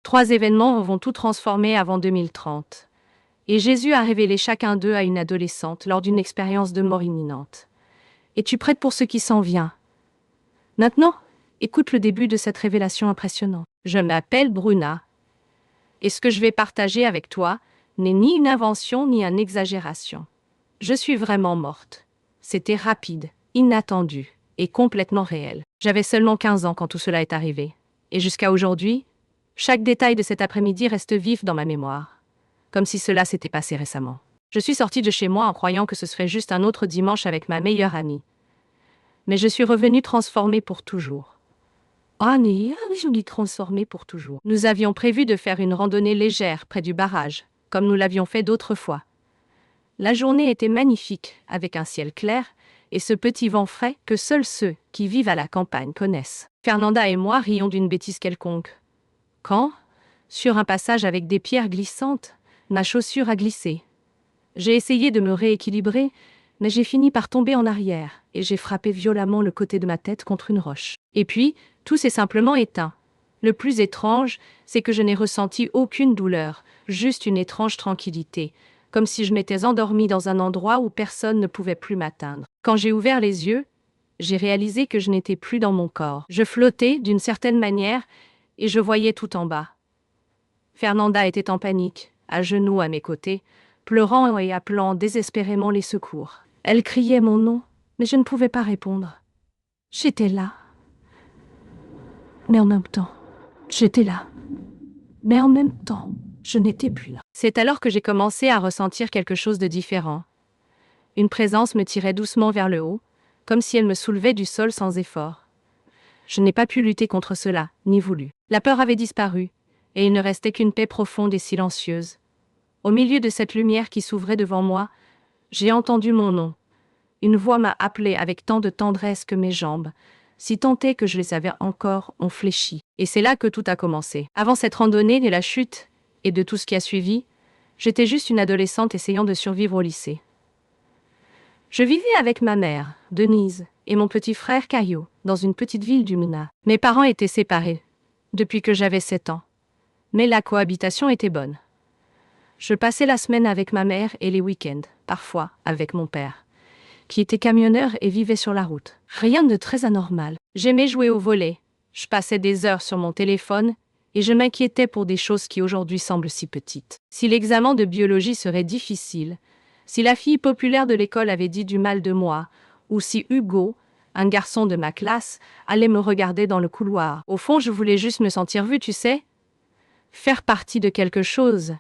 3 événements vont tout transformer avant 2030. Et Jésus a révélé chacun d'eux à une adolescente lors d'une expérience de mort imminente. Es-tu prête pour ce qui s'en vient? Maintenant, écoute le début de cette révélation impressionnante. Je m'appelle Bruna. Et ce que je vais partager avec toi n'est ni une invention ni une exagération. Je suis vraiment morte. C'était rapide, inattendu et complètement réel. J'avais seulement 15 ans quand tout cela est arrivé. Et jusqu'à aujourd'hui, chaque détail de cet après-midi reste vif dans ma mémoire, comme si cela s'était passé récemment. Je suis sortie de chez moi en croyant que ce serait juste un autre dimanche avec ma meilleure amie. Mais je suis revenue transformée pour toujours. Je dis transformée pour toujours. Nous avions prévu de faire une randonnée légère près du barrage, comme nous l'avions fait d'autres fois. La journée était magnifique, avec un ciel clair et ce petit vent frais que seuls ceux qui vivent à la campagne connaissent. Fernanda et moi rions d'une bêtise quelconque. Quand, sur un passage avec des pierres glissantes, ma chaussure a glissé. J'ai essayé de me rééquilibrer, mais j'ai fini par tomber en arrière et j'ai frappé violemment le côté de ma tête contre une roche. Et puis, tout s'est simplement éteint. Le plus étrange, c'est que je n'ai ressenti aucune douleur, juste une étrange tranquillité, comme si je m'étais endormie dans un endroit où personne ne pouvait plus m'atteindre. Quand j'ai ouvert les yeux, j'ai réalisé que je n'étais plus dans mon corps. Je flottais d'une certaine manière et je voyais tout en bas. Fernanda était en panique, à genoux à mes côtés, pleurant et appelant désespérément les secours. Elle criait mon nom, mais je ne pouvais pas répondre. J'étais là. Mais en même temps, j'étais là. Mais en même temps, je n'étais plus là. C'est alors que j'ai commencé à ressentir quelque chose de différent. Une présence me tirait doucement vers le haut, comme si elle me soulevait du sol sans effort. Je n'ai pas pu lutter contre cela, ni voulu. La peur avait disparu, et il ne restait qu'une paix profonde et silencieuse. Au milieu de cette lumière qui s'ouvrait devant moi, j'ai entendu mon nom. Une voix m'a appelé avec tant de tendresse que mes jambes, si tant est que je les avais encore, ont fléchi. Et c'est là que tout a commencé. Avant cette randonnée, de la chute, et de tout ce qui a suivi, j'étais juste une adolescente essayant de survivre au lycée. Je vivais avec ma mère, Denise, et mon petit frère Caillot, dans une petite ville du Muna. Mes parents étaient séparés, depuis que j'avais 7 ans. Mais la cohabitation était bonne. Je passais la semaine avec ma mère et les week-ends, parfois avec mon père, qui était camionneur et vivait sur la route. Rien de très anormal. J'aimais jouer au volley. Je passais des heures sur mon téléphone et je m'inquiétais pour des choses qui aujourd'hui semblent si petites. Si l'examen de biologie serait difficile, si la fille populaire de l'école avait dit du mal de moi, ou si Hugo, un garçon de ma classe, allait me regarder dans le couloir. Au fond, je voulais juste me sentir vue, tu sais. Faire partie de quelque chose.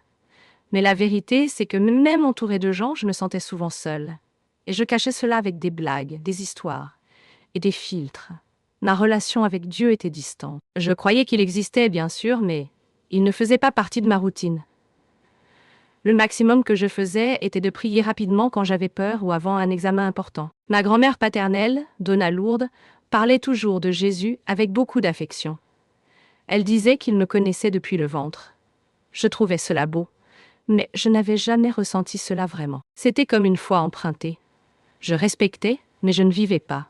Mais la vérité, c'est que même entourée de gens, je me sentais souvent seule. Et je cachais cela avec des blagues, des histoires et des filtres. Ma relation avec Dieu était distante. Je croyais qu'il existait, bien sûr, mais il ne faisait pas partie de ma routine. Le maximum que je faisais était de prier rapidement quand j'avais peur ou avant un examen important. Ma grand-mère paternelle, Donna Lourdes, parlait toujours de Jésus avec beaucoup d'affection. Elle disait qu'il me connaissait depuis le ventre. Je trouvais cela beau, mais je n'avais jamais ressenti cela vraiment. C'était comme une foi empruntée. Je respectais, mais je ne vivais pas.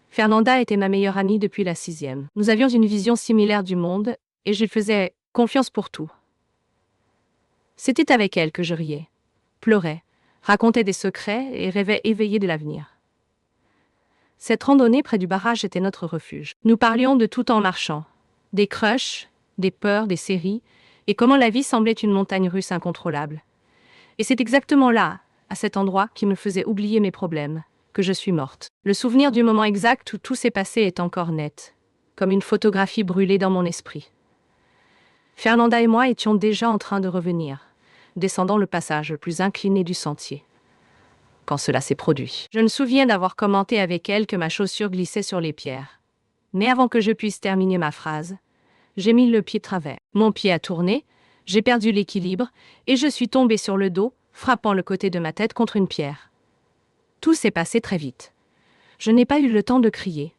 Fernanda était ma meilleure amie depuis la 6e. Nous avions une vision similaire du monde, et je lui faisais confiance pour tout. C'était avec elle que je riais, pleurais, racontais des secrets et rêvais éveillé de l'avenir. Cette randonnée près du barrage était notre refuge. Nous parlions de tout en marchant. Des crushs, des peurs, des séries, et comment la vie semblait une montagne russe incontrôlable. Et c'est exactement là, à cet endroit, qui me faisait oublier mes problèmes, que je suis morte. Le souvenir du moment exact où tout s'est passé est encore net, comme une photographie brûlée dans mon esprit. Fernanda et moi étions déjà en train de revenir, descendant le passage le plus incliné du sentier. Quand cela s'est produit, je me souviens d'avoir commenté avec elle que ma chaussure glissait sur les pierres. Mais avant que je puisse terminer ma phrase, j'ai mis le pied de travers. Mon pied a tourné, j'ai perdu l'équilibre et je suis tombée sur le dos, frappant le côté de ma tête contre une pierre. Tout s'est passé très vite. Je n'ai pas eu le temps de crier.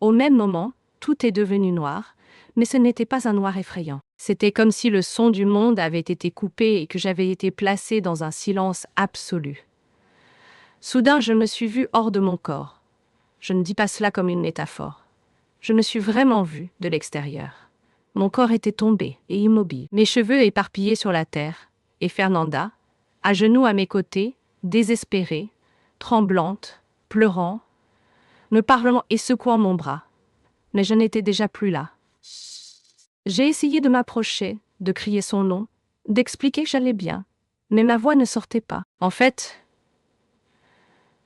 Au même moment, tout est devenu noir, mais ce n'était pas un noir effrayant. C'était comme si le son du monde avait été coupé et que j'avais été placée dans un silence absolu. Soudain, je me suis vue hors de mon corps. Je ne dis pas cela comme une métaphore. Je me suis vraiment vue de l'extérieur. Mon corps était tombé et immobile, mes cheveux éparpillés sur la terre, et Fernanda, à genoux à mes côtés, désespérée, tremblante, pleurant, me parlant et secouant mon bras. Mais je n'étais déjà plus là. J'ai essayé de m'approcher, de crier son nom, d'expliquer que j'allais bien, mais ma voix ne sortait pas. En fait,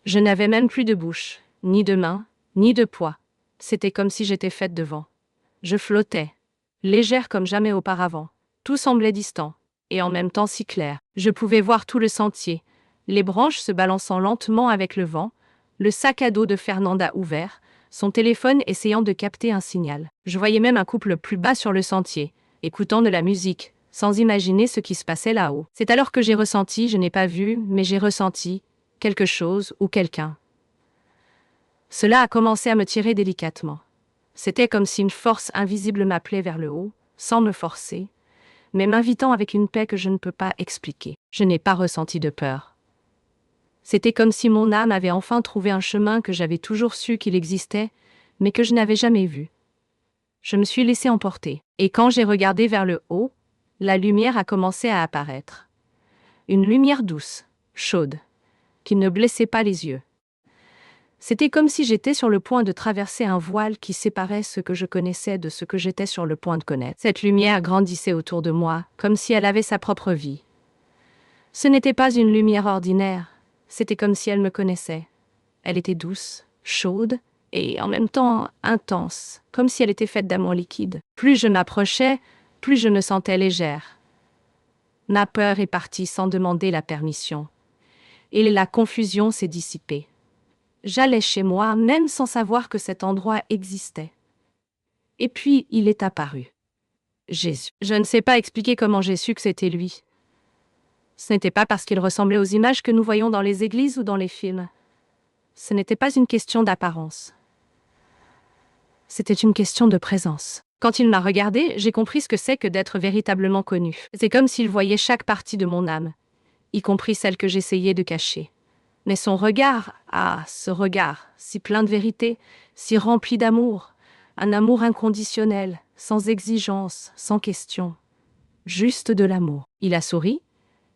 je n'avais même plus de bouche, ni de main, ni de poids. C'était comme si j'étais faite de vent. Je flottais, légère comme jamais auparavant. Tout semblait distant, et en même temps si clair. Je pouvais voir tout le sentier, les branches se balançant lentement avec le vent, le sac à dos de Fernanda ouvert, son téléphone essayant de capter un signal. Je voyais même un couple plus bas sur le sentier, écoutant de la musique, sans imaginer ce qui se passait là-haut. C'est alors que j'ai ressenti, je n'ai pas vu, mais j'ai ressenti, quelque chose ou quelqu'un. Cela a commencé à me tirer délicatement. C'était comme si une force invisible m'appelait vers le haut, sans me forcer, mais m'invitant avec une paix que je ne peux pas expliquer. Je n'ai pas ressenti de peur. C'était comme si mon âme avait enfin trouvé un chemin que j'avais toujours su qu'il existait, mais que je n'avais jamais vu. Je me suis laissé emporter, et quand j'ai regardé vers le haut, la lumière a commencé à apparaître. Une lumière douce, chaude, qui ne blessait pas les yeux. C'était comme si j'étais sur le point de traverser un voile qui séparait ce que je connaissais de ce que j'étais sur le point de connaître. Cette lumière grandissait autour de moi, comme si elle avait sa propre vie. Ce n'était pas une lumière ordinaire, c'était comme si elle me connaissait. Elle était douce, chaude, et en même temps intense, comme si elle était faite d'amour liquide. Plus je m'approchais, plus je me sentais légère. Ma peur est partie sans demander la permission, et la confusion s'est dissipée. J'allais chez moi, même sans savoir que cet endroit existait. Et puis, il est apparu. Jésus. Je ne sais pas expliquer comment j'ai su que c'était lui. Ce n'était pas parce qu'il ressemblait aux images que nous voyons dans les églises ou dans les films. Ce n'était pas une question d'apparence. C'était une question de présence. Quand il m'a regardé, j'ai compris ce que c'est que d'être véritablement connu. C'est comme s'il voyait chaque partie de mon âme, y compris celle que j'essayais de cacher. Mais son regard, ce regard, si plein de vérité, si rempli d'amour, un amour inconditionnel, sans exigence, sans question, juste de l'amour. Il a souri,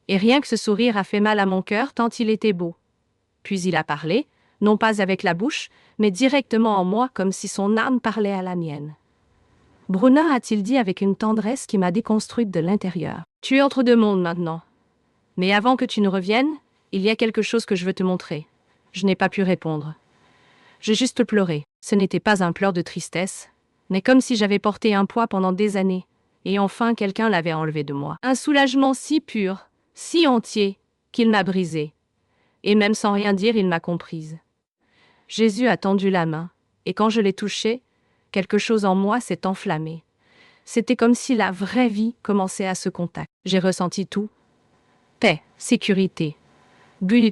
et rien que ce sourire a fait mal à mon cœur tant il était beau. Puis il a parlé, non pas avec la bouche, mais directement en moi comme si son âme parlait à la mienne. Bruna, a-t-il dit avec une tendresse qui m'a déconstruite de l'intérieur. Tu es entre deux mondes maintenant. Mais avant que tu ne reviennes, il y a quelque chose que je veux te montrer. Je n'ai pas pu répondre. J'ai juste pleuré. Ce n'était pas un pleur de tristesse, mais comme si j'avais porté un poids pendant des années, et enfin quelqu'un l'avait enlevé de moi. Un soulagement si pur, si entier, qu'il m'a brisé. Et même sans rien dire, il m'a comprise. Jésus a tendu la main, et quand je l'ai touché, quelque chose en moi s'est enflammé. C'était comme si la vraie vie commençait à ce contact. J'ai ressenti tout. Paix, sécurité.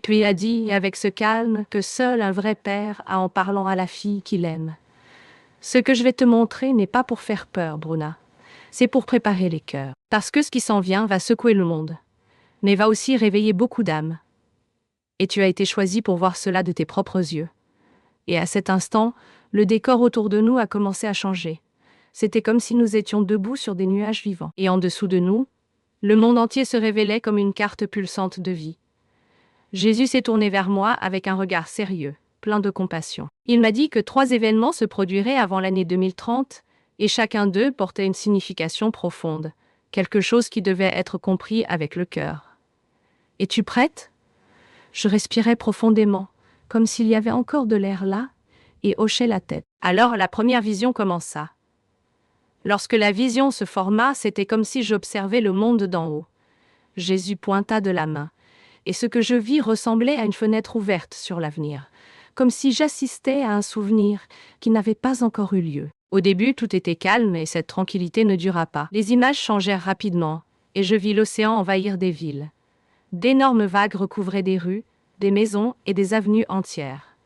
Puis a dit avec ce calme que seul un vrai père a en parlant à la fille qu'il aime. Ce que je vais te montrer n'est pas pour faire peur, Bruna. C'est pour préparer les cœurs. Parce que ce qui s'en vient va secouer le monde, mais va aussi réveiller beaucoup d'âmes. Et tu as été choisi pour voir cela de tes propres yeux. Et à cet instant, le décor autour de nous a commencé à changer. C'était comme si nous étions debout sur des nuages vivants. Et en dessous de nous, le monde entier se révélait comme une carte pulsante de vie. Jésus s'est tourné vers moi avec un regard sérieux, plein de compassion. Il m'a dit que 3 événements se produiraient avant l'année 2030, et chacun d'eux portait une signification profonde, quelque chose qui devait être compris avec le cœur. « Es-tu prête ?» Je respirais profondément, comme s'il y avait encore de l'air là, et hochais la tête. Alors la première vision commença. Lorsque la vision se forma, c'était comme si j'observais le monde d'en haut. Jésus pointa de la main, et ce que je vis ressemblait à une fenêtre ouverte sur l'avenir, comme si j'assistais à un souvenir qui n'avait pas encore eu lieu. Au début, tout était calme et cette tranquillité ne dura pas. Les images changèrent rapidement, et je vis l'océan envahir des villes. D'énormes vagues recouvraient des rues, des maisons et des avenues entières.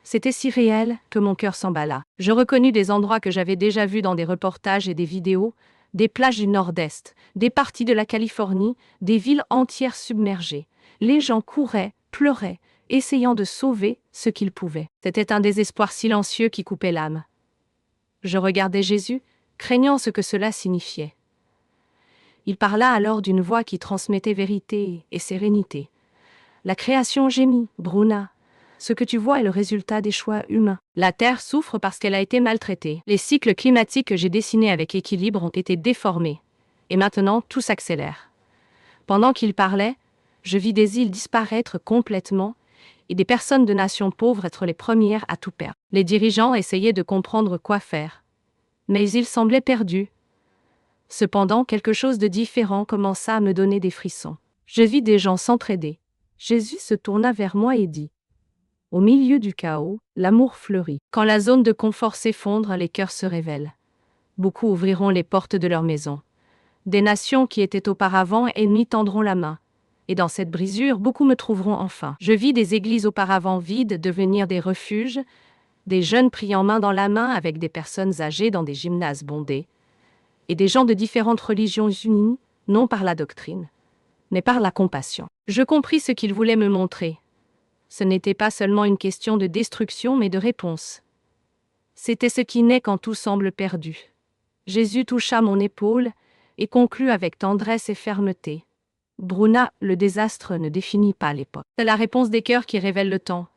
C'était si réel que mon cœur s'emballa. Je reconnus des endroits que j'avais déjà vus dans des reportages et des vidéos, des plages du Nord-Est, des parties de la Californie, des villes entières submergées. Les gens couraient, pleuraient, essayant de sauver ce qu'ils pouvaient. C'était un désespoir silencieux qui coupait l'âme. Je regardais Jésus, craignant ce que cela signifiait. Il parla alors d'une voix qui transmettait vérité et sérénité. La création gémit, Bruna. Ce que tu vois est le résultat des choix humains. La Terre souffre parce qu'elle a été maltraitée. Les cycles climatiques que j'ai dessinés avec équilibre ont été déformés. Et maintenant, tout s'accélère. Pendant qu'il parlait, je vis des îles disparaître complètement et des personnes de nations pauvres être les premières à tout perdre. Les dirigeants essayaient de comprendre quoi faire. Mais ils semblaient perdus. Cependant, quelque chose de différent commença à me donner des frissons. Je vis des gens s'entraider. Jésus se tourna vers moi et dit: au milieu du chaos, l'amour fleurit. Quand la zone de confort s'effondre, les cœurs se révèlent. Beaucoup ouvriront les portes de leur maison. Des nations qui étaient auparavant ennemies tendront la main. Et dans cette brisure, beaucoup me trouveront enfin. Je vis des églises auparavant vides devenir des refuges, des jeunes priant main dans la main avec des personnes âgées dans des gymnases bondés, et des gens de différentes religions unis, non par la doctrine, mais par la compassion. Je compris ce qu'il voulait me montrer. Ce n'était pas seulement une question de destruction, mais de réponse. C'était ce qui naît quand tout semble perdu. Jésus toucha mon épaule et conclut avec tendresse et fermeté: Bruna, le désastre ne définit pas l'époque. C'est la réponse des cœurs qui révèle le temps.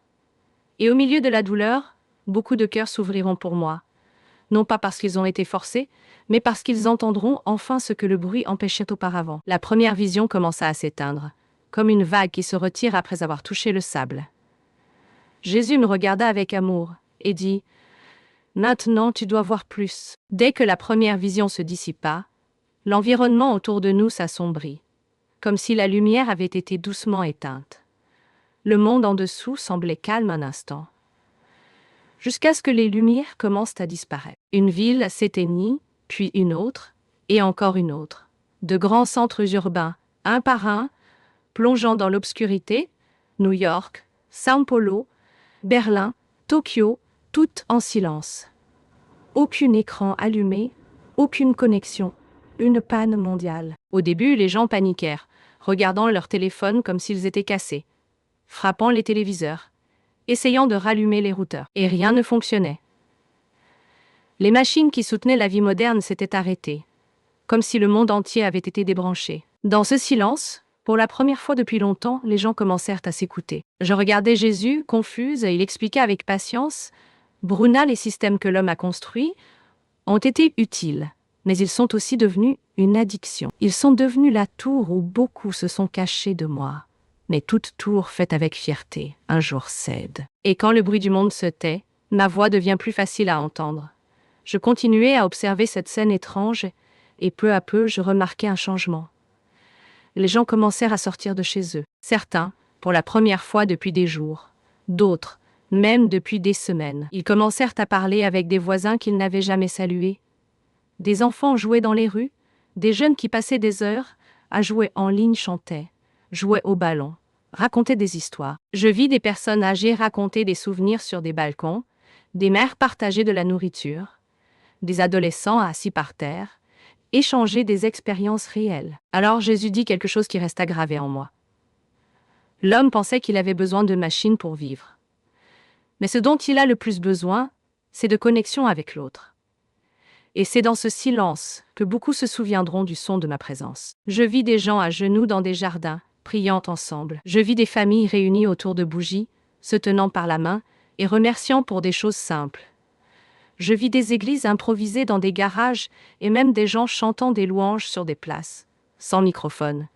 Et au milieu de la douleur, beaucoup de cœurs s'ouvriront pour moi. Non pas parce qu'ils ont été forcés, mais parce qu'ils entendront enfin ce que le bruit empêchait auparavant. La première vision commença à s'éteindre, comme une vague qui se retire après avoir touché le sable. Jésus me regarda avec amour et dit: maintenant tu dois voir plus. Dès que la première vision se dissipa, l'environnement autour de nous s'assombrit, comme si la lumière avait été doucement éteinte. Le monde en dessous semblait calme un instant, jusqu'à ce que les lumières commencent à disparaître. Une ville s'éteignit, puis une autre, et encore une autre. De grands centres urbains, un par un, plongeant dans l'obscurité, New York, São Paulo, Berlin, Tokyo, toutes en silence. Aucun écran allumé, aucune connexion, une panne mondiale. Au début, les gens paniquèrent, regardant leurs téléphones comme s'ils étaient cassés, frappant les téléviseurs, essayant de rallumer les routeurs. Et rien ne fonctionnait. Les machines qui soutenaient la vie moderne s'étaient arrêtées, comme si le monde entier avait été débranché. Dans ce silence, pour la première fois depuis longtemps, les gens commencèrent à s'écouter. Je regardais Jésus, confuse, et il expliquait avec patience: Bruna, les systèmes que l'homme a construits ont été utiles, mais ils sont aussi devenus une addiction. Ils sont devenus la tour où beaucoup se sont cachés de moi. Mais toute tour faite avec fierté, un jour cède. Et quand le bruit du monde se tait, ma voix devient plus facile à entendre. Je continuais à observer cette scène étrange, et peu à peu, je remarquais un changement. Les gens commencèrent à sortir de chez eux. Certains, pour la première fois depuis des jours. D'autres, même depuis des semaines. Ils commencèrent à parler avec des voisins qu'ils n'avaient jamais salués. Des enfants jouaient dans les rues. Des jeunes qui passaient des heures à jouer en ligne chantaient, jouaient au ballon, racontaient des histoires. Je vis des personnes âgées raconter des souvenirs sur des balcons, des mères partager de la nourriture, des adolescents assis par terre, échanger des expériences réelles. Alors Jésus dit quelque chose qui resta gravé en moi. L'homme pensait qu'il avait besoin de machines pour vivre. Mais ce dont il a le plus besoin, c'est de connexion avec l'autre. Et c'est dans ce silence que beaucoup se souviendront du son de ma présence. Je vis des gens à genoux dans des jardins, priant ensemble. Je vis des familles réunies autour de bougies, se tenant par la main et remerciant pour des choses simples. Je vis des églises improvisées dans des garages et même des gens chantant des louanges sur des places, sans microphone,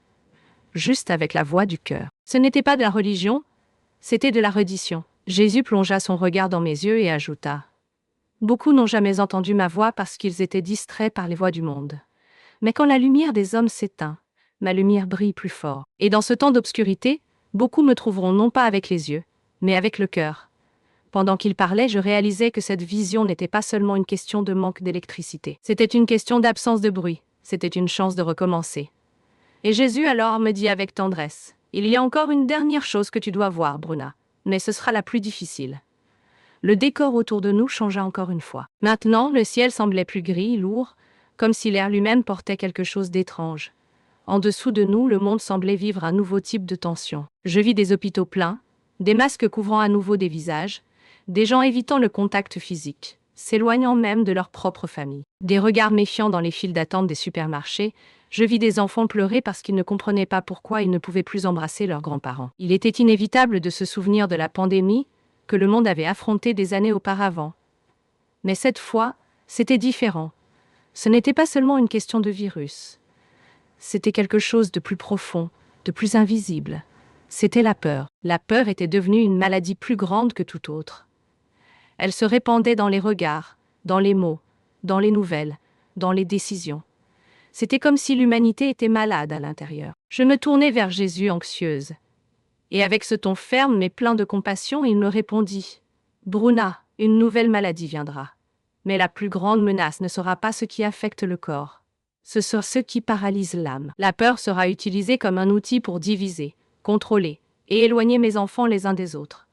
juste avec la voix du cœur. Ce n'était pas de la religion, c'était de la reddition. Jésus plongea son regard dans mes yeux et ajouta: beaucoup n'ont jamais entendu ma voix parce qu'ils étaient distraits par les voix du monde. Mais quand la lumière des hommes s'éteint, ma lumière brille plus fort. Et dans ce temps d'obscurité, beaucoup me trouveront non pas avec les yeux, mais avec le cœur. Pendant qu'il parlait, je réalisais que cette vision n'était pas seulement une question de manque d'électricité. C'était une question d'absence de bruit. C'était une chance de recommencer. Et Jésus alors me dit avec tendresse: il y a encore une dernière chose que tu dois voir, Bruna, mais ce sera la plus difficile. Le décor autour de nous changea encore une fois. Maintenant, le ciel semblait plus gris, lourd, comme si l'air lui-même portait quelque chose d'étrange. En dessous de nous, le monde semblait vivre un nouveau type de tension. Je vis des hôpitaux pleins, des masques couvrant à nouveau des visages, des gens évitant le contact physique, s'éloignant même de leur propre famille. Des regards méfiants dans les files d'attente des supermarchés, je vis des enfants pleurer parce qu'ils ne comprenaient pas pourquoi ils ne pouvaient plus embrasser leurs grands-parents. Il était inévitable de se souvenir de la pandémie que le monde avait affrontée des années auparavant. Mais cette fois, c'était différent. Ce n'était pas seulement une question de virus. C'était quelque chose de plus profond, de plus invisible. C'était la peur. La peur était devenue une maladie plus grande que toute autre. Elle se répandait dans les regards, dans les mots, dans les nouvelles, dans les décisions. C'était comme si l'humanité était malade à l'intérieur. Je me tournai vers Jésus anxieuse. Et avec ce ton ferme mais plein de compassion, il me répondit « Bruna, une nouvelle maladie viendra. Mais la plus grande menace ne sera pas ce qui affecte le corps. Ce sera ce qui paralyse l'âme. La peur sera utilisée comme un outil pour diviser, contrôler et éloigner mes enfants les uns des autres.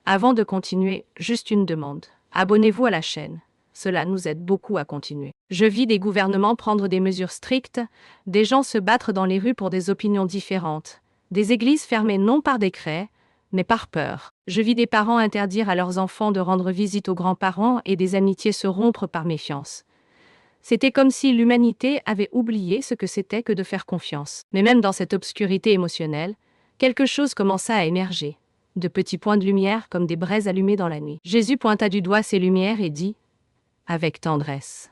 Avant de continuer, juste une demande. Abonnez-vous à la chaîne. Cela nous aide beaucoup à continuer. Je vis des gouvernements prendre des mesures strictes, des gens se battre dans les rues pour des opinions différentes, des églises fermées non par décret, mais par peur. Je vis des parents interdire à leurs enfants de rendre visite aux grands-parents et des amitiés se rompre par méfiance. C'était comme si l'humanité avait oublié ce que c'était que de faire confiance. Mais même dans cette obscurité émotionnelle, quelque chose commença à émerger. De petits points de lumière comme des braises allumées dans la nuit. Jésus pointa du doigt ces lumières et dit, avec tendresse.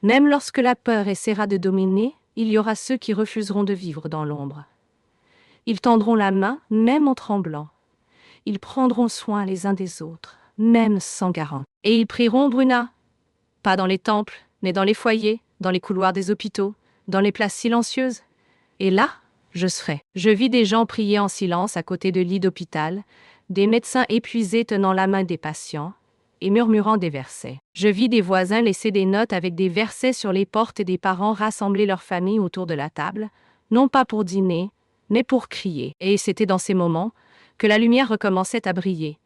Même lorsque la peur essaiera de dominer, il y aura ceux qui refuseront de vivre dans l'ombre. Ils tendront la main, même en tremblant. Ils prendront soin les uns des autres, même sans garant. Et ils prieront Bruna, pas dans les temples, mais dans les foyers, dans les couloirs des hôpitaux, dans les places silencieuses. Et là, je serai. Je vis des gens prier en silence à côté de lits d'hôpital, des médecins épuisés tenant la main des patients et murmurant des versets. Je vis des voisins laisser des notes avec des versets sur les portes et des parents rassembler leur famille autour de la table, non pas pour dîner, mais pour crier. Et c'était dans ces moments que la lumière recommençait à briller.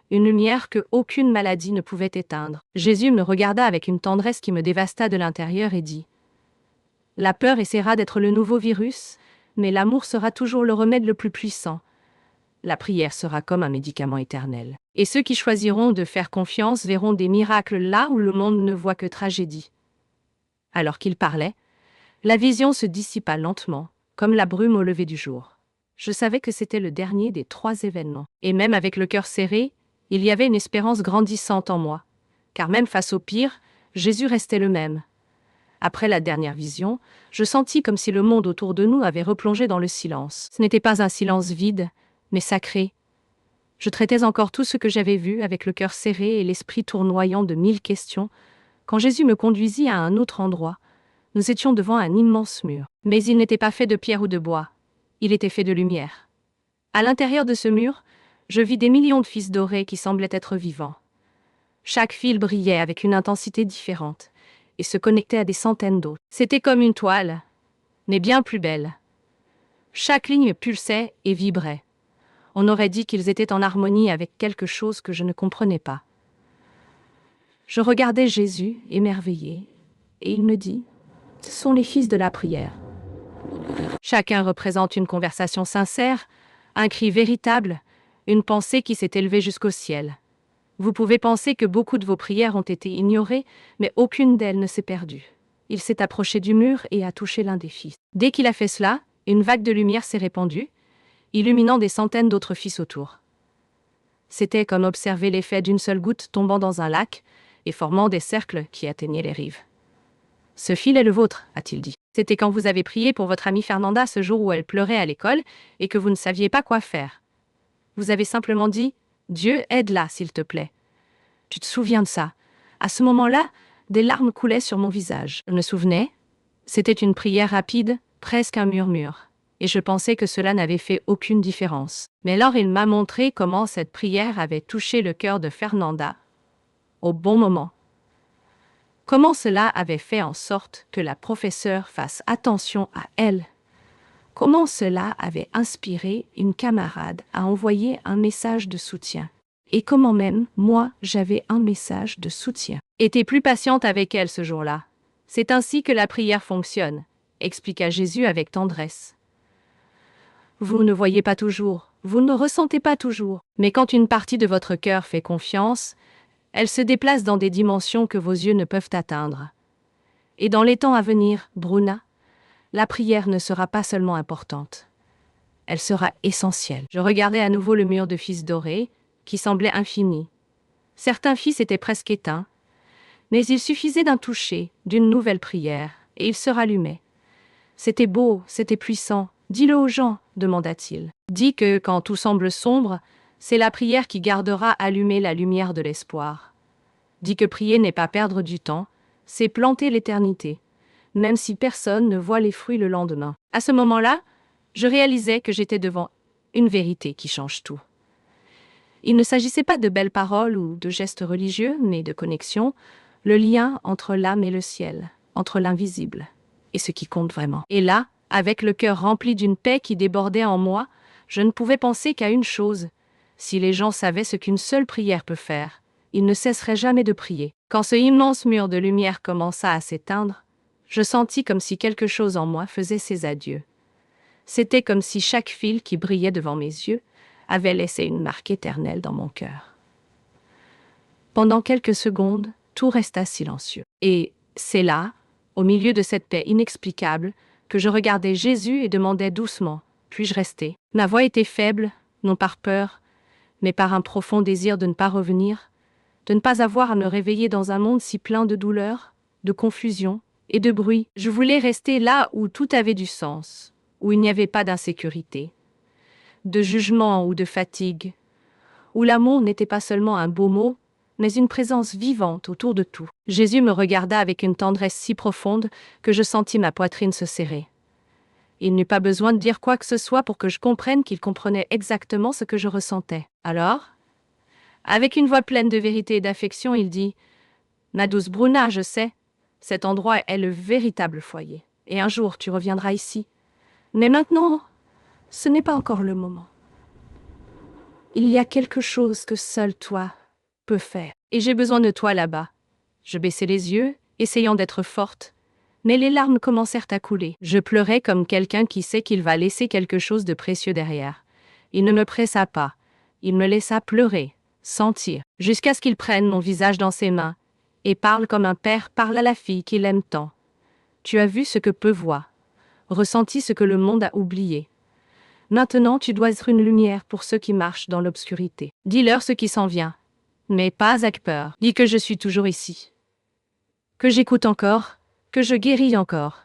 Une lumière que aucune maladie ne pouvait éteindre. Jésus me regarda avec une tendresse qui me dévasta de l'intérieur et dit « La peur essaiera d'être le nouveau virus, mais l'amour sera toujours le remède le plus puissant. La prière sera comme un médicament éternel. Et ceux qui choisiront de faire confiance verront des miracles là où le monde ne voit que tragédie. » Alors qu'il parlait, la vision se dissipa lentement, comme la brume au lever du jour. Je savais que c'était le dernier des 3 événements. Et même avec le cœur serré, il y avait une espérance grandissante en moi. Car même face au pire, Jésus restait le même. Après la dernière vision, je sentis comme si le monde autour de nous avait replongé dans le silence. Ce n'était pas un silence vide, mais sacré. Je traitais encore tout ce que j'avais vu avec le cœur serré et l'esprit tournoyant de 1000 questions, quand Jésus me conduisit à un autre endroit. Nous étions devant un immense mur. Mais il n'était pas fait de pierre ou de bois. Il était fait de lumière. À l'intérieur de ce mur, je vis des millions de fils dorés qui semblaient être vivants. Chaque fil brillait avec une intensité différente et se connectait à des centaines d'autres. C'était comme une toile, mais bien plus belle. Chaque ligne pulsait et vibrait. On aurait dit qu'ils étaient en harmonie avec quelque chose que je ne comprenais pas. Je regardais Jésus, émerveillé, et il me dit « Ce sont les fils de la prière. » Chacun représente une conversation sincère, un cri véritable, une pensée qui s'est élevée jusqu'au ciel. Vous pouvez penser que beaucoup de vos prières ont été ignorées, mais aucune d'elles ne s'est perdue. Il s'est approché du mur et a touché l'un des fils. Dès qu'il a fait cela, une vague de lumière s'est répandue, illuminant des centaines d'autres fils autour. C'était comme observer l'effet d'une seule goutte tombant dans un lac et formant des cercles qui atteignaient les rives. « Ce fil est le vôtre, a-t-il dit. C'était quand vous avez prié pour votre amie Fernanda ce jour où elle pleurait à l'école et que vous ne saviez pas quoi faire. Vous avez simplement dit « Dieu, aide-la, s'il te plaît. » Tu te souviens de ça? À ce moment-là, des larmes coulaient sur mon visage. Je me souvenais. C'était une prière rapide, presque un murmure. Et je pensais que cela n'avait fait aucune différence. Mais alors il m'a montré comment cette prière avait touché le cœur de Fernanda, au bon moment. Comment cela avait fait en sorte que la professeure fasse attention à elle. Comment cela avait inspiré une camarade à envoyer un message de soutien. Et comment même, moi, j'avais un message de soutien. Était plus patiente avec elle ce jour-là. C'est ainsi que la prière fonctionne, expliqua Jésus avec tendresse. Vous ne voyez pas toujours, vous ne ressentez pas toujours, mais quand une partie de votre cœur fait confiance, Elle se déplace dans des dimensions que vos yeux ne peuvent atteindre. Et dans les temps à venir, Bruna, la prière ne sera pas seulement importante. Elle sera essentielle. Je regardais à nouveau le mur de fils doré, qui semblait infini. Certains fils étaient presque éteints, mais il suffisait d'un toucher, d'une nouvelle prière, et ils se rallumaient. C'était beau, c'était puissant. Dis-le aux gens, demanda-t-il. Dis que, quand tout semble sombre, c'est la prière qui gardera allumée la lumière de l'espoir. Dis que prier n'est pas perdre du temps, c'est planter l'éternité, même si personne ne voit les fruits le lendemain. À ce moment-là, je réalisais que j'étais devant une vérité qui change tout. Il ne s'agissait pas de belles paroles ou de gestes religieux, mais de connexion, le lien entre l'âme et le ciel, entre l'invisible et ce qui compte vraiment. Et là, avec le cœur rempli d'une paix qui débordait en moi, je ne pouvais penser qu'à une chose. Si les gens savaient ce qu'une seule prière peut faire, ils ne cesseraient jamais de prier. Quand ce immense mur de lumière commença à s'éteindre, je sentis comme si quelque chose en moi faisait ses adieux. C'était comme si chaque fil qui brillait devant mes yeux avait laissé une marque éternelle dans mon cœur. Pendant quelques secondes, tout resta silencieux. Et c'est là, au milieu de cette paix inexplicable, que je regardais Jésus et demandais doucement, puis-je rester? Ma voix était faible, non par peur, mais par un profond désir de ne pas revenir, de ne pas avoir à me réveiller dans un monde si plein de douleur, de confusion et de bruit. Je voulais rester là où tout avait du sens, où il n'y avait pas d'insécurité, de jugement ou de fatigue, où l'amour n'était pas seulement un beau mot, mais une présence vivante autour de tout. Jésus me regarda avec une tendresse si profonde que je sentis ma poitrine se serrer. Il n'eut pas besoin de dire quoi que ce soit pour que je comprenne qu'il comprenait exactement ce que je ressentais. Alors, avec une voix pleine de vérité et d'affection, il dit « Ma douce Bruna, je sais, cet endroit est le véritable foyer. Et un jour, tu reviendras ici. Mais maintenant, ce n'est pas encore le moment. Il y a quelque chose que seul toi peux faire. Et j'ai besoin de toi là-bas. » Je baissai les yeux, essayant d'être forte, mais les larmes commencèrent à couler. Je pleurais comme quelqu'un qui sait qu'il va laisser quelque chose de précieux derrière. Il ne me pressa pas. Il me laissa pleurer, sentir, jusqu'à ce qu'il prenne mon visage dans ses mains et parle comme un père parle à la fille qu'il aime tant. Tu as vu ce que peu voient, ressenti ce que le monde a oublié. Maintenant, tu dois être une lumière pour ceux qui marchent dans l'obscurité. Dis-leur ce qui s'en vient, mais pas avec peur. Dis que je suis toujours ici, que j'écoute encore, que je guéris encore,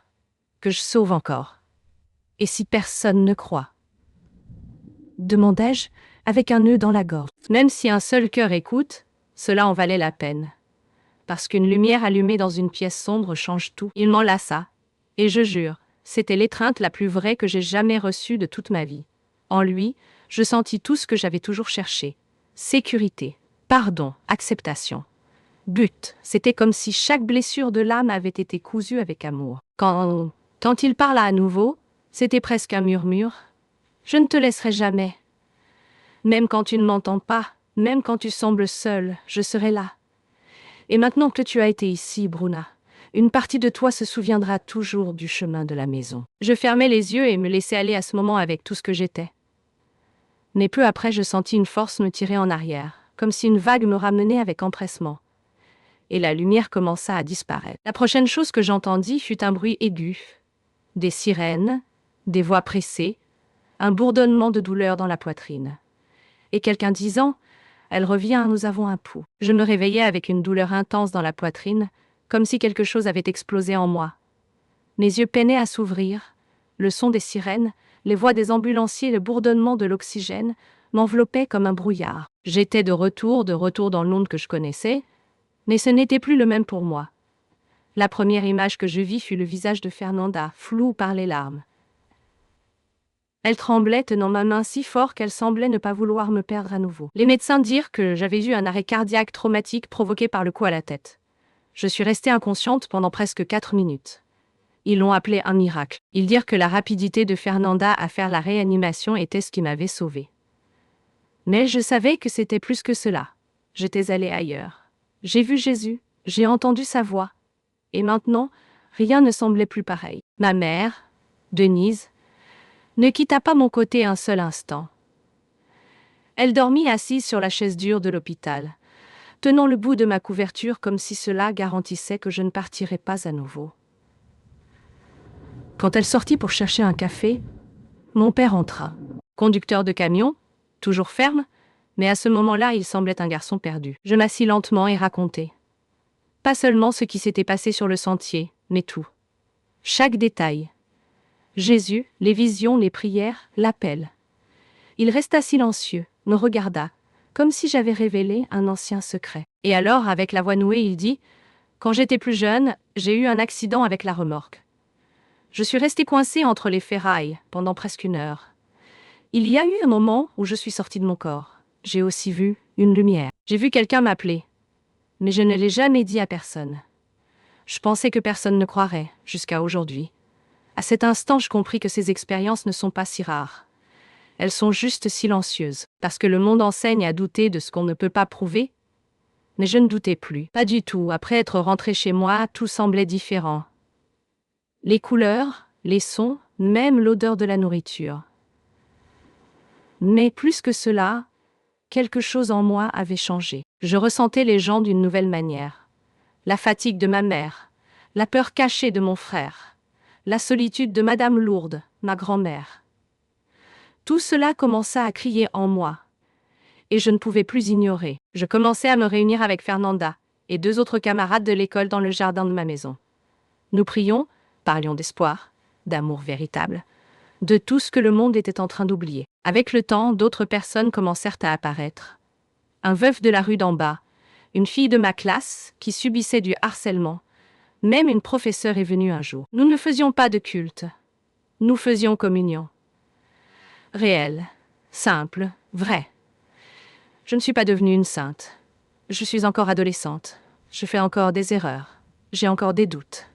que je sauve encore. Et si personne ne croit? Demandai-je, avec un nœud dans la gorge. Même si un seul cœur écoute, cela en valait la peine. Parce qu'une lumière allumée dans une pièce sombre change tout. Il m'enlaça, et je jure, c'était l'étreinte la plus vraie que j'ai jamais reçue de toute ma vie. En lui, je sentis tout ce que j'avais toujours cherché. Sécurité, pardon, acceptation. But, c'était comme si chaque blessure de l'âme avait été cousue avec amour. Quand il parla à nouveau, c'était presque un murmure. Je ne te laisserai jamais. Même quand tu ne m'entends pas, même quand tu sembles seul, je serai là. Et maintenant que tu as été ici, Bruna, une partie de toi se souviendra toujours du chemin de la maison. Je fermai les yeux et me laissai aller à ce moment avec tout ce que j'étais. Mais peu après, je sentis une force me tirer en arrière, comme si une vague me ramenait avec empressement. Et la lumière commença à disparaître. La prochaine chose que j'entendis fut un bruit aigu, des sirènes, des voix pressées, un bourdonnement de douleur dans la poitrine. Et quelqu'un disant « Elle revient, nous avons un pouls ». Je me réveillai avec une douleur intense dans la poitrine, comme si quelque chose avait explosé en moi. Mes yeux peinaient à s'ouvrir. Le son des sirènes, les voix des ambulanciers, le bourdonnement de l'oxygène m'enveloppaient comme un brouillard. J'étais de retour dans le monde que je connaissais, mais ce n'était plus le même pour moi. La première image que je vis fut le visage de Fernanda, flou par les larmes. Elle tremblait, tenant ma main si fort qu'elle semblait ne pas vouloir me perdre à nouveau. Les médecins dirent que j'avais eu un arrêt cardiaque traumatique provoqué par le coup à la tête. Je suis restée inconsciente pendant presque 4 minutes. Ils l'ont appelé un miracle. Ils dirent que la rapidité de Fernanda à faire la réanimation était ce qui m'avait sauvée. Mais je savais que c'était plus que cela. J'étais allée ailleurs. J'ai vu Jésus, j'ai entendu sa voix. Et maintenant, rien ne semblait plus pareil. Ma mère, Denise, ne quitta pas mon côté un seul instant. Elle dormit assise sur la chaise dure de l'hôpital, tenant le bout de ma couverture comme si cela garantissait que je ne partirais pas à nouveau. Quand elle sortit pour chercher un café, mon père entra. Conducteur de camion, toujours ferme, mais à ce moment-là, il semblait un garçon perdu. Je m'assis lentement et racontai. Pas seulement ce qui s'était passé sur le sentier, mais tout. Chaque détail. Jésus, les visions, les prières, l'appel. Il resta silencieux, me regarda, comme si j'avais révélé un ancien secret. Et alors, avec la voix nouée, il dit « Quand j'étais plus jeune, j'ai eu un accident avec la remorque. Je suis resté coincé entre les ferrailles pendant presque 1 heure. Il y a eu un moment où je suis sorti de mon corps. J'ai aussi vu une lumière. J'ai vu quelqu'un m'appeler. Mais je ne l'ai jamais dit à personne. Je pensais que personne ne croirait, jusqu'à aujourd'hui. À cet instant, je compris que ces expériences ne sont pas si rares. Elles sont juste silencieuses, parce que le monde enseigne à douter de ce qu'on ne peut pas prouver. Mais je ne doutais plus, pas du tout. Après être rentré chez moi, tout semblait différent. Les couleurs, les sons, même l'odeur de la nourriture. Mais plus que cela, quelque chose en moi avait changé. Je ressentais les gens d'une nouvelle manière. La fatigue de ma mère, la peur cachée de mon frère, la solitude de Madame Lourdes, ma grand-mère. Tout cela commença à crier en moi. Et je ne pouvais plus ignorer. Je commençais à me réunir avec Fernanda et 2 autres camarades de l'école dans le jardin de ma maison. Nous prions, parlions d'espoir, d'amour véritable, de tout ce que le monde était en train d'oublier. Avec le temps, d'autres personnes commencèrent à apparaître. Un veuf de la rue d'en bas, une fille de ma classe qui subissait du harcèlement. Même une professeure est venue un jour. Nous ne faisions pas de culte. Nous faisions communion. Réel, simple, vrai. Je ne suis pas devenue une sainte. Je suis encore adolescente. Je fais encore des erreurs. J'ai encore des doutes.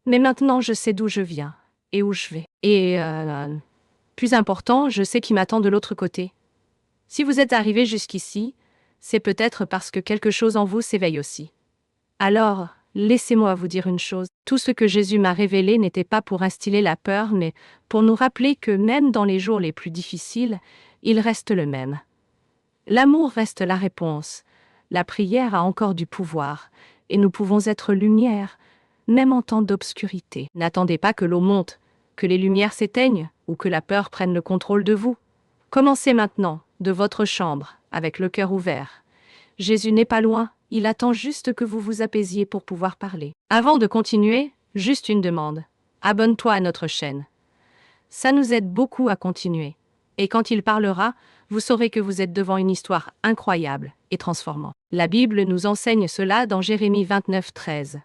Mais maintenant, je sais d'où je viens et où je vais. Et, plus important, je sais qui m'attend de l'autre côté. Si vous êtes arrivé jusqu'ici, c'est peut-être parce que quelque chose en vous s'éveille aussi. Alors, laissez-moi vous dire une chose. Tout ce que Jésus m'a révélé n'était pas pour instiller la peur, mais pour nous rappeler que même dans les jours les plus difficiles, il reste le même. L'amour reste la réponse. La prière a encore du pouvoir, et nous pouvons être lumière, même en temps d'obscurité. N'attendez pas que l'eau monte, que les lumières s'éteignent, ou que la peur prenne le contrôle de vous. Commencez maintenant, de votre chambre, avec le cœur ouvert. Jésus n'est pas loin, il attend juste que vous vous apaisiez pour pouvoir parler. Avant de continuer, juste une demande. Abonne-toi à notre chaîne. Ça nous aide beaucoup à continuer. Et quand il parlera, vous saurez que vous êtes devant une histoire incroyable et transformante. La Bible nous enseigne cela dans Jérémie 29, 13.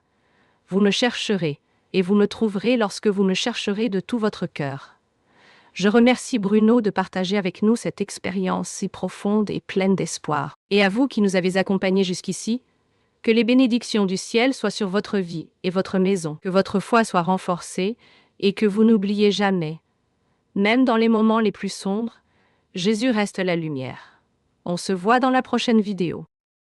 Vous me chercherez, et vous me trouverez lorsque vous me chercherez de tout votre cœur. Je remercie Bruno de partager avec nous cette expérience si profonde et pleine d'espoir. Et à vous qui nous avez accompagnés jusqu'ici, que les bénédictions du ciel soient sur votre vie et votre maison, que votre foi soit renforcée et que vous n'oubliez jamais, même dans les moments les plus sombres, Jésus reste la lumière. On se voit dans la prochaine vidéo.